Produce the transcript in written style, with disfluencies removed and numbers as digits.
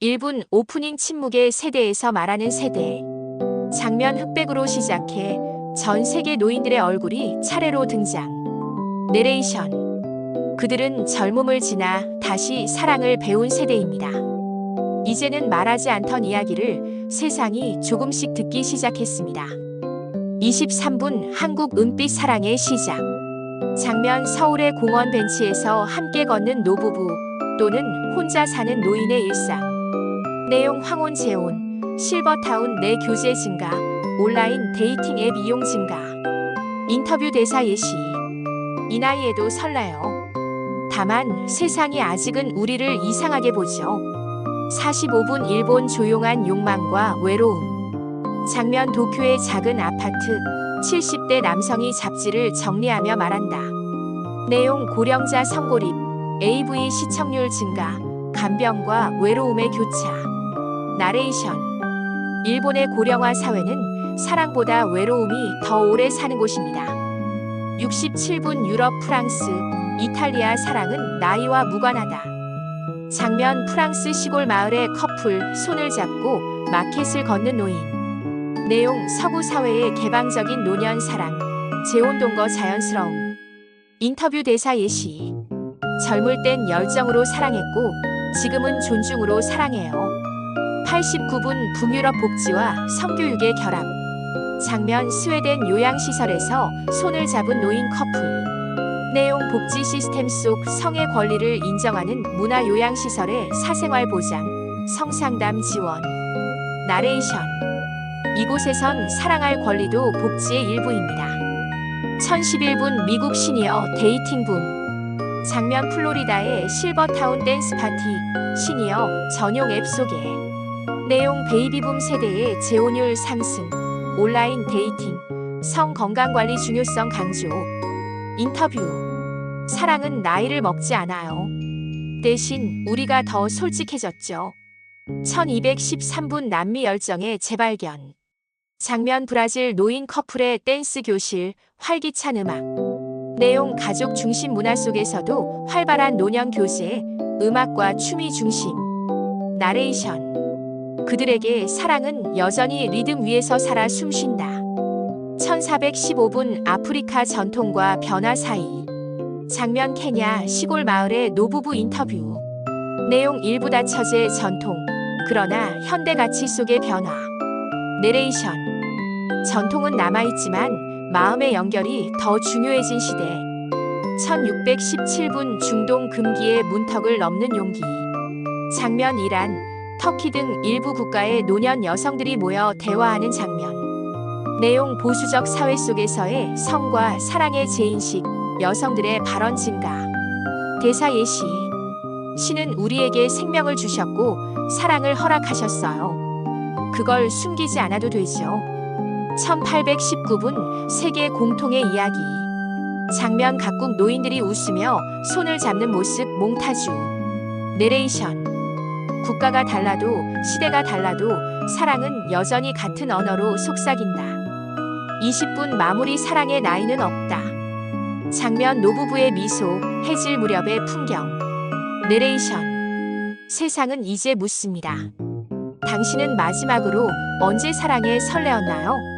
1분 오프닝 침묵의 세대에서 말하는 세대. 장면 흑백으로 시작해 전 세계 노인들의 얼굴이 차례로 등장. 내레이션. 그들은 젊음을 지나 다시 사랑을 배운 세대입니다. 이제는 말하지 않던 이야기를 세상이 조금씩 듣기 시작했습니다. 23분 한국 은빛 사랑의 시작. 장면 서울의 공원 벤치에서 함께 걷는 노부부 또는 혼자 사는 노인의 일상. 내용 황혼 재혼, 실버타운 내 교제 증가, 온라인 데이팅 앱 이용 증가. 인터뷰 대사 예시. 이 나이에도 설레요. 다만 세상이 아직은 우리를 이상하게 보죠. 45분 일본 조용한 욕망과 외로움. 장면 도쿄의 작은 아파트, 70대 남성이 잡지를 정리하며 말한다. 내용 고령자 성고립, AV 시청률 증가, 간병과 외로움의 교차. 나레이션. 일본의 고령화 사회는 사랑보다 외로움이 더 오래 사는 곳입니다. 67분 유럽 프랑스, 이탈리아 사랑은 나이와 무관하다. 장면 프랑스 시골 마을의 커플 손을 잡고 마켓을 걷는 노인. 내용 서구 사회의 개방적인 노년 사랑, 재혼동거 자연스러움. 인터뷰 대사 예시. 젊을 땐 열정으로 사랑했고 지금은 존중으로 사랑해요. 89분 북유럽 복지와 성교육의 결합. 장면 스웨덴 요양시설에서 손을 잡은 노인 커플. 내용 복지 시스템 속 성의 권리를 인정하는 문화요양시설의 사생활 보장, 성상담 지원. 나레이션. 이곳에선 사랑할 권리도 복지의 일부입니다. 1011분 미국 시니어 데이팅 붐. 장면 플로리다의 실버타운 댄스 파티, 시니어 전용 앱 소개. 내용 베이비붐 세대의 재혼율 상승, 온라인 데이팅, 성 건강관리 중요성 강조. 인터뷰. 사랑은 나이를 먹지 않아요. 대신 우리가 더 솔직해졌죠. 1213분 남미 열정의 재발견. 장면 브라질 노인 커플의 댄스 교실, 활기찬 음악. 내용 가족 중심 문화 속에서도 활발한 노년 교제, 음악과 춤이 중심. 나레이션. 그들에게 사랑은 여전히 리듬 위에서 살아 숨쉰다. 1415분 아프리카 전통과 변화 사이. 장면 케냐 시골 마을의 노부부 인터뷰. 내용 일부 닫혀제 전통, 그러나 현대 가치 속의 변화. 내레이션. 전통은 남아있지만 마음의 연결이 더 중요해진 시대. 1617분 중동 금기의 문턱을 넘는 용기. 장면 이란, 터키 등 일부 국가의 노년 여성들이 모여 대화하는 장면. 내용 보수적 사회 속에서의 성과 사랑의 재인식, 여성들의 발언 증가. 대사 예시. 신은 우리에게 생명을 주셨고 사랑을 허락하셨어요. 그걸 숨기지 않아도 되죠. 1819분 세계 공통의 이야기. 장면 각국 노인들이 웃으며 손을 잡는 모습 몽타주. 내레이션. 국가가 달라도 시대가 달라도 사랑은 여전히 같은 언어로 속삭인다. 20분 마무리 사랑의 나이는 없다. 장면 노부부의 미소, 해질 무렵의 풍경. 내레이션. 세상은 이제 묻습니다. 당신은 마지막으로 언제 사랑에 설레었나요?